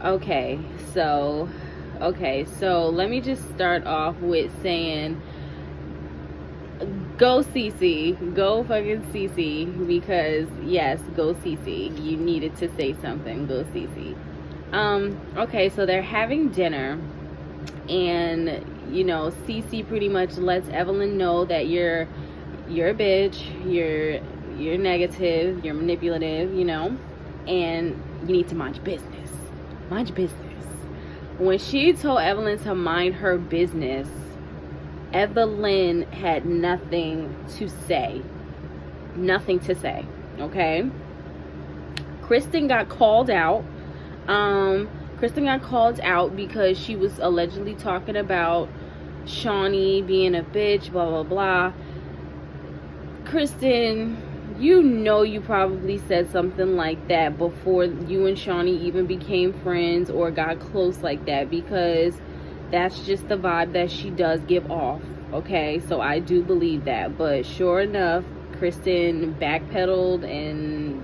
Okay, so let me just start off with saying go Cece, go fucking Cece, because yes, go Cece. You needed to say something. Go Cece. Okay, so they're having dinner, and Cece pretty much lets Evelyn know that you're a bitch, you're negative, you're manipulative, and you need to mind your business. Mind your business. When she told Evelyn to mind her business, Evelyn had nothing to say. Nothing to say. Okay? Kristen got called out. Kristen got called out because she was allegedly talking about Shawnee being a bitch, blah, blah, blah. Kristen, you probably said something like that before you and Shawnee even became friends or got close like that, because that's just the vibe that she does give off. Okay, so I do believe that. But sure enough, Kristen backpedaled and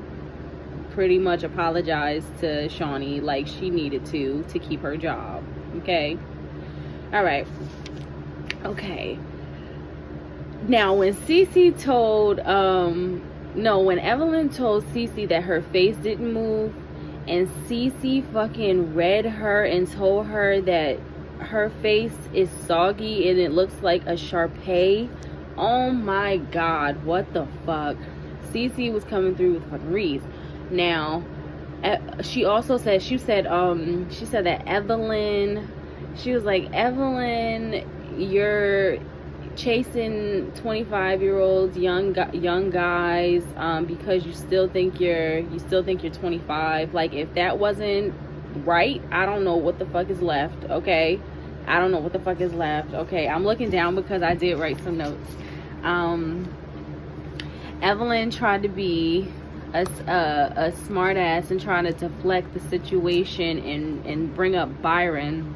pretty much apologized to Shawnee like she needed to keep her job. Okay, all right. Okay, now when Cece told when Evelyn told Cece that her face didn't move, and Cece fucking read her and told her that her face is soggy and it looks like a Shar-Pei. Oh my god, what the fuck? Cece was coming through with fucking reads. Now, she also said that Evelyn, she was like, Evelyn, you're chasing 25-year-olds, young guys, because you still think you're 25. Like, if that wasn't right, I don't know what the fuck is left. Okay, I don't know what the fuck is left. Okay, I'm looking down because I did write some notes. Evelyn tried to be a smart ass and trying to deflect the situation and bring up Byron,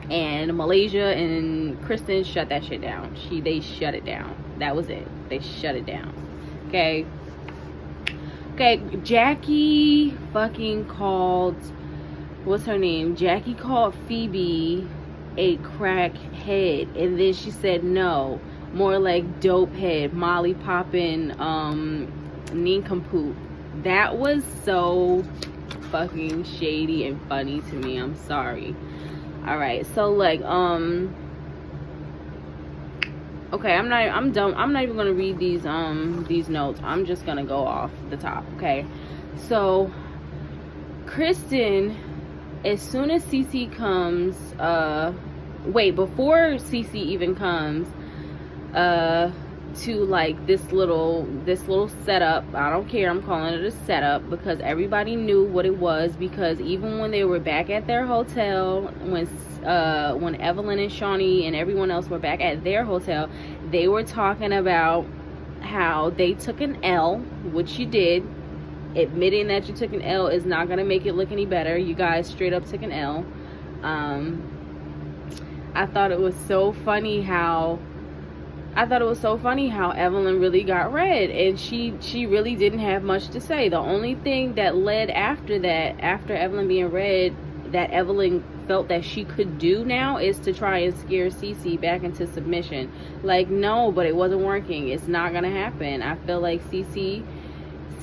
and Malaysia and Kristen shut that shit down. They shut it down. That was it. They shut it down. Okay, Jackie fucking called, what's her name? Jackie called Phoebe a crackhead, and then she said no, more like dope head, Molly poppin', nincompoop. That was so fucking shady and funny to me. I'm sorry. All right, so like okay, I'm not even gonna read these notes. I'm just gonna go off the top. Okay, so Kristen, as soon as Cece comes, before Cece even comes to like this little setup, I don't care, I'm calling it a setup because everybody knew what it was, because even when they were back at their hotel, when Evelyn and Shawnee and everyone else were back at their hotel, they were talking about how they took an L, which you did. Admitting that you took an L is not going to make it look any better. You guys straight up took an L. I thought it was so funny how Evelyn really got red, and she really didn't have much to say. The only thing that led after that, after Evelyn being red, that Evelyn felt that she could do now is to try and scare Cece back into submission. Like, no, but it wasn't working. It's not going to happen. I feel like Cece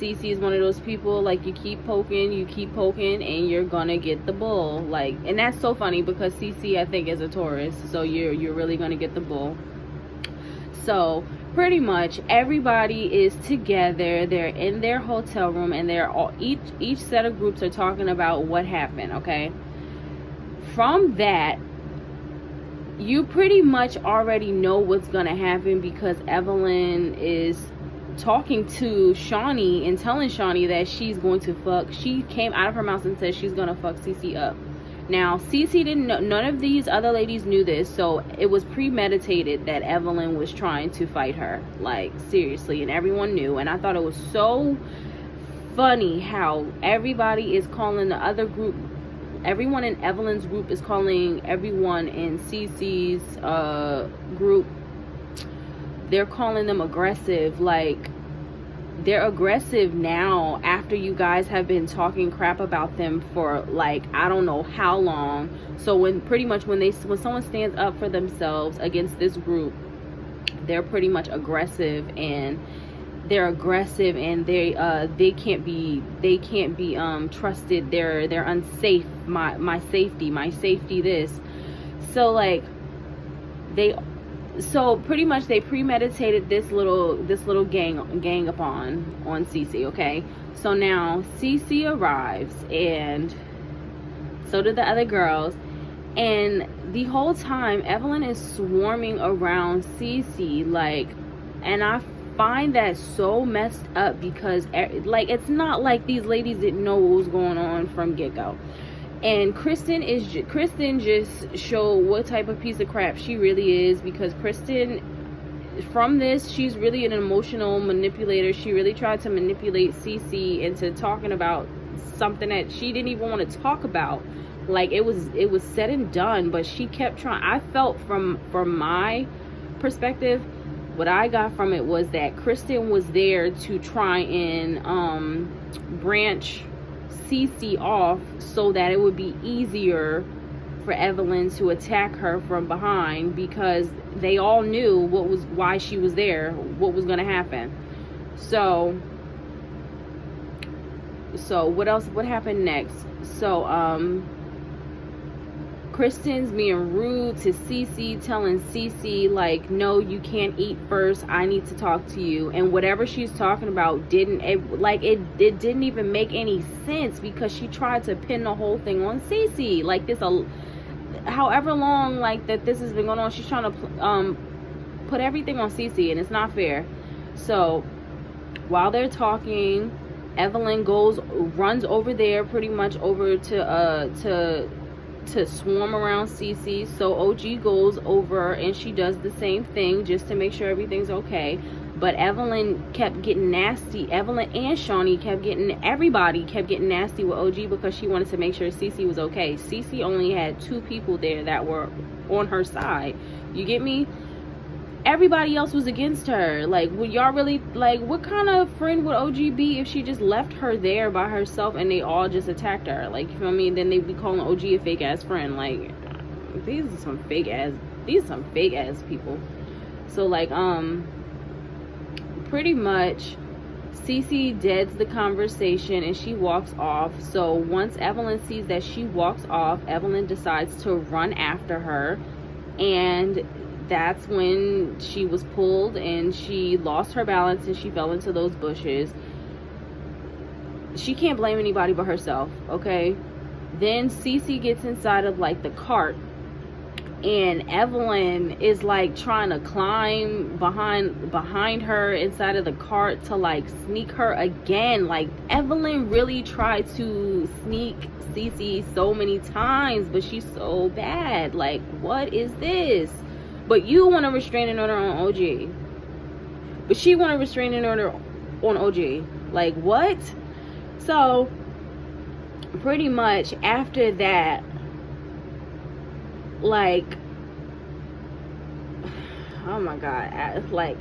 is one of those people, like, you keep poking, and you're gonna get the bull. Like, and that's so funny because Cece, I think, is a Taurus, so you're really gonna get the bull. So pretty much everybody is together. They're in their hotel room, and they're all, each set of groups are talking about what happened. Okay, from that, you pretty much already know what's gonna happen, because Evelyn is talking to Shawnee and telling Shawnee that she's going to fuck. She came out of her mouth and said she's gonna fuck Cece up. Now, Cece didn't know, none of these other ladies knew this, so it was premeditated that Evelyn was trying to fight her. Like, seriously, and everyone knew. And I thought it was so funny how everybody is calling the other group, everyone in Evelyn's group is calling everyone in Cece's group, they're calling them aggressive. Like, they're aggressive now after you guys have been talking crap about them for like I don't know how long. So when someone stands up for themselves against this group, they're pretty much aggressive, and they can't be trusted. They're unsafe. My safety this. So like so pretty much they premeditated this little gang up on Cece, okay? So now Cece arrives, and so do the other girls, and the whole time Evelyn is swarming around Cece, like, and I find that so messed up because like it's not like these ladies didn't know what was going on from get-go. And Kristen just showed what type of piece of crap she really is, because Kristen, from this, she's really an emotional manipulator. She really tried to manipulate Cece into talking about something that she didn't even want to talk about. Like it was said and done, but she kept trying. I felt from my perspective, what I got from it was that Kristen was there to try and branch Cece off so that it would be easier for Evelyn to attack her from behind, because they all knew why she was there, what was going to happen. So what happened next? So Kristen's being rude to Cece, telling Cece like, no, you can't eat first, I need to talk to you. And whatever she's talking about didn't even make any sense, because she tried to pin the whole thing on Cece. Like this, however long like that this has been going on, she's trying to put everything on Cece, and it's not fair. So while they're talking, Evelyn runs over there, pretty much over to swarm around Cece. So OG goes over and she does the same thing just to make sure everything's okay. But Evelyn kept getting nasty. Evelyn and Shawnee everybody kept getting nasty with OG, because she wanted to make sure Cece was okay. Cece only had 2 people there that were on her side. You get me? Everybody else was against her. Like, would y'all really, like, what kind of friend would OG be if she just left her there by herself and they all just attacked her? Like, you feel me? Then they'd be calling OG a fake ass friend. Like, these are some fake ass people. So like, pretty much Cece deads the conversation and she walks off. So once Evelyn sees that she walks off, Evelyn decides to run after her, and that's when she was pulled and she lost her balance and she fell into those bushes. She can't blame anybody but herself, okay? Then Cece gets inside of like the cart, and Evelyn is like trying to climb behind her inside of the cart to like sneak her again. Like, Evelyn really tried to sneak Cece so many times, but she's so bad. Like, what is this? But you want a restraining order on OG, but she want a restraining order on OG. Like, what? So pretty much after that, like, oh my god, like,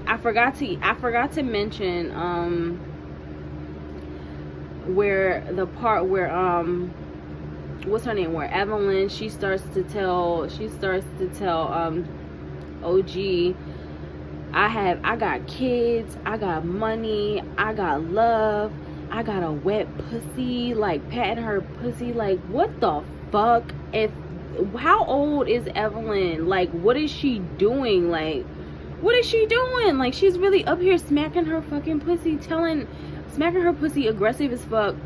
I forgot to mention where the part where what's her name, where Evelyn, she starts to tell OG, I got kids, I got money, I got love, I got a wet pussy, like patting her pussy. Like, what the fuck? How old is Evelyn? Like, what is she doing? Like, what is she doing? Like, she's really up here smacking her fucking pussy, smacking her pussy aggressive as fuck,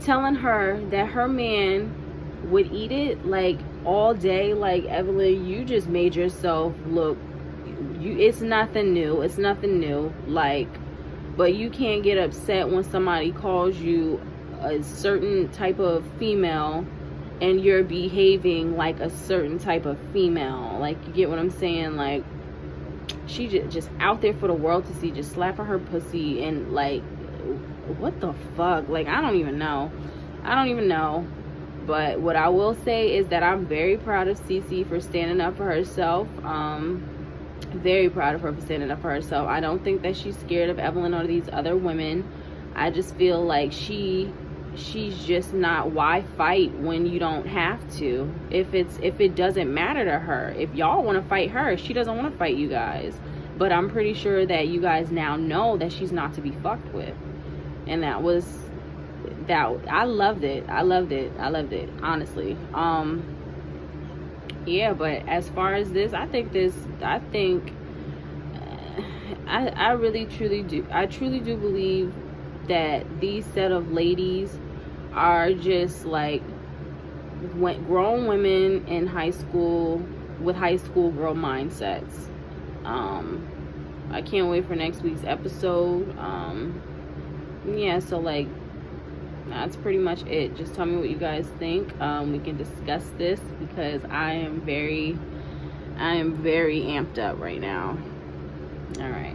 telling her that her man would eat it like all day. Like, Evelyn, you just made yourself look, it's nothing new, like, but you can't get upset when somebody calls you a certain type of female and you're behaving like a certain type of female. Like, you get what I'm saying? Like, she just out there for the world to see, just slapping her pussy, and like, what the fuck? Like, I don't even know. But what I will say is that I'm very proud of Cece for standing up for herself. Very proud of her for standing up for herself. I don't think that she's scared of Evelyn or these other women. I just feel like she's just not. Why fight when you don't have to? If it doesn't matter to her. If y'all want to fight her, she doesn't want to fight you guys. But I'm pretty sure that you guys now know that she's not to be fucked with. And that I loved it. Honestly. Yeah, but as far as this, I truly do believe that these set of ladies are just like grown women in high school with high school girl mindsets. I can't wait for next week's episode. Yeah, so like that's pretty much it. Just tell me what you guys think. We can discuss this because I am very amped up right now. All right.